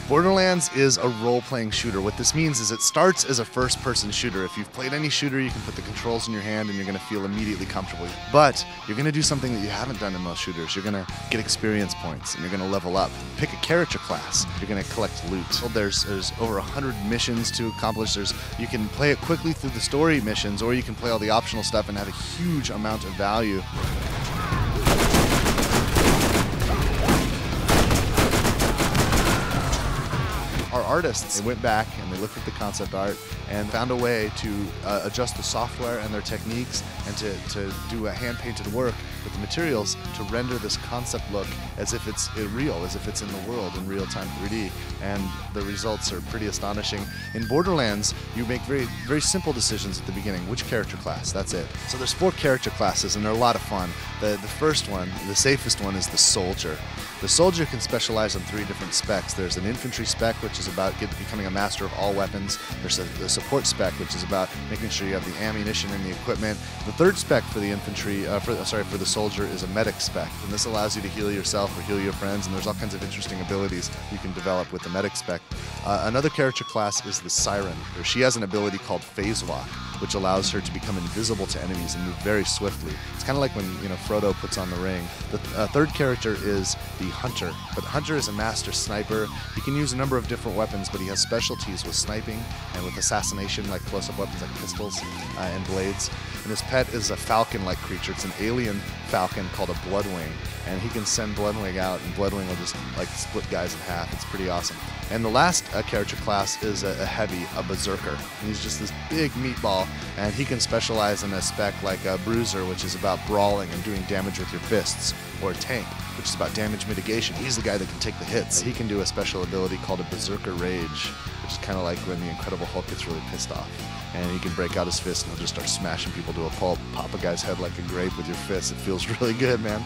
Borderlands is a role-playing shooter. What this means is it starts as a first-person shooter. If you've played any shooter, you can put the controls in your hand and you're going to feel immediately comfortable. But you're going to do something that you haven't done in most shooters. You're going to get experience points and you're going to level up. Pick a character class. You're going to collect loot. There's over 100 missions to accomplish. You can play it quickly through the story missions, or you can play all the optional stuff and have a huge amount of value. Our artists, they went back and they looked at the concept art and found a way to adjust the software and their techniques and to do a hand-painted work with the materials to render this concept look as if it's real, as if it's in the world in real-time 3D. And the results are pretty astonishing. In Borderlands, you make very simple decisions at the beginning. Which character class? That's it. So there's 4 character classes and they're a lot of fun. The first one, the safest one, is the soldier. The soldier can specialize on 3 different specs. There's an infantry spec, which is about becoming a master of all weapons. There's the support spec, which is about making sure you have the ammunition and the equipment. The third spec for the infantry, for the soldier, is a medic spec, and this allows you to heal yourself or heal your friends. And there's all kinds of interesting abilities you can develop with the medic spec. Another character class is the siren. She has an ability called phase walk, which allows her to become invisible to enemies and move very swiftly. It's kind of like when Frodo puts on the ring. The third character is the hunter, but Hunter is a master sniper. He can use a number of different weapons, but he has specialties with sniping and with assassination, like close-up weapons like pistols and blades. And his pet is a falcon-like creature. It's an alien falcon called a Bloodwing, and he can send Bloodwing out, and Bloodwing will just like split guys in half. It's pretty awesome. And the last character class is a heavy, a berserker. And he's just this big meatball, and he can specialize in a spec like a bruiser, which is about brawling and doing damage with your fists, or a tank, which is about damage mitigation. He's the guy that can take the hits. He can do a special ability called a Berserker Rage, which is kind of like when the Incredible Hulk gets really pissed off. And he can break out his fist and he'll just start smashing people to a pulp, pop a guy's head like a grape with your fist. It feels really good, man.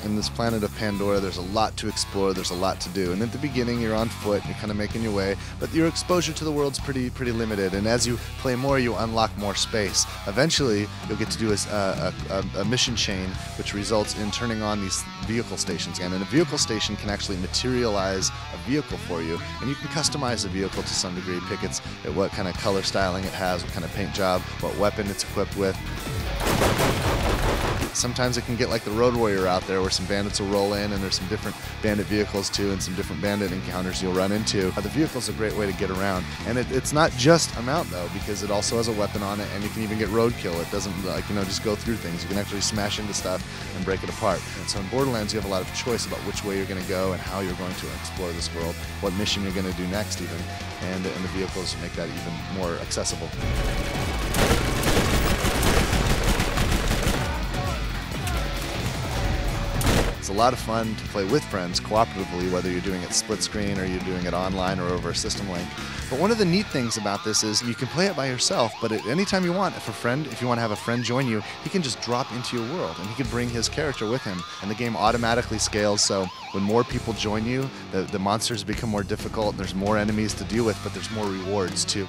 In this planet of Pandora, there's a lot to explore, there's a lot to do. And at the beginning, you're on foot, you're kind of making your way, but your exposure to the world's pretty limited. And as you play more, you unlock more space. Eventually, you'll get to do a mission chain, which results in turning on these vehicle stations again. And a vehicle station can actually materialize a vehicle for you. And you can customize the vehicle to some degree, pick what kind of color styling it has, what kind of paint job, what weapon it's equipped with. Sometimes it can get like the Road Warrior out there, where some bandits will roll in and there's some different bandit vehicles too, and some different bandit encounters you'll run into. The vehicle's a great way to get around, and it's not just a mount though, because it also has a weapon on it, and you can even get roadkill. It doesn't just go through things. You can actually smash into stuff and break it apart. And so in Borderlands, you have a lot of choice about which way you're going to go and how you're going to explore this world, what mission you're going to do next even, and the vehicles make that even more accessible. It's a lot of fun to play with friends cooperatively, whether you're doing it split screen or you're doing it online or over a system link. But one of the neat things about this is you can play it by yourself, but at any time you want, if you want to have a friend join you, he can just drop into your world and he can bring his character with him. And the game automatically scales, so when more people join you, the monsters become more difficult, there's more enemies to deal with, but there's more rewards too.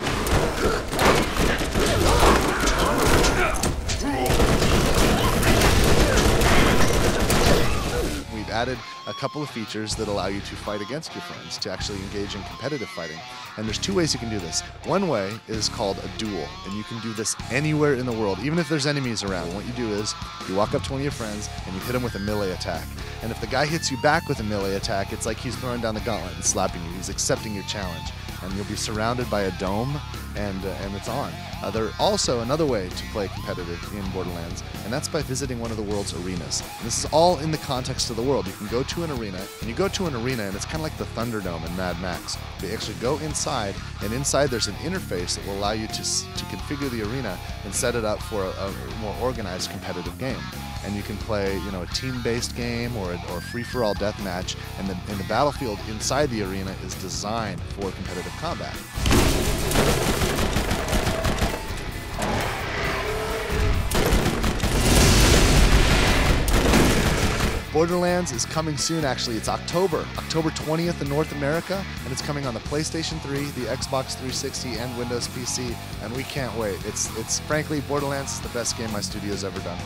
Added a couple of features that allow you to fight against your friends, to actually engage in competitive fighting. And there's 2 ways you can do this. One way is called a duel, and you can do this anywhere in the world, even if there's enemies around. What you do is you walk up to one of your friends and you hit him with a melee attack. And if the guy hits you back with a melee attack, it's like he's throwing down the gauntlet and slapping you. He's accepting your challenge. And you'll be surrounded by a dome, and it's on. There's also another way to play competitive in Borderlands, and that's by visiting one of the world's arenas. And this is all in the context of the world. You can go to an arena, and it's kind of like the Thunderdome in Mad Max. You actually go inside, and inside there's an interface that will allow you to configure the arena and set it up for a more organized competitive game. And you can play, a team-based game or a free-for-all deathmatch, and the battlefield inside the arena is designed for competitive combat. Borderlands is coming soon, actually. It's October 20th in North America, and it's coming on the PlayStation 3, the Xbox 360, and Windows PC, and we can't wait. It's frankly, Borderlands is the best game my studio's ever done.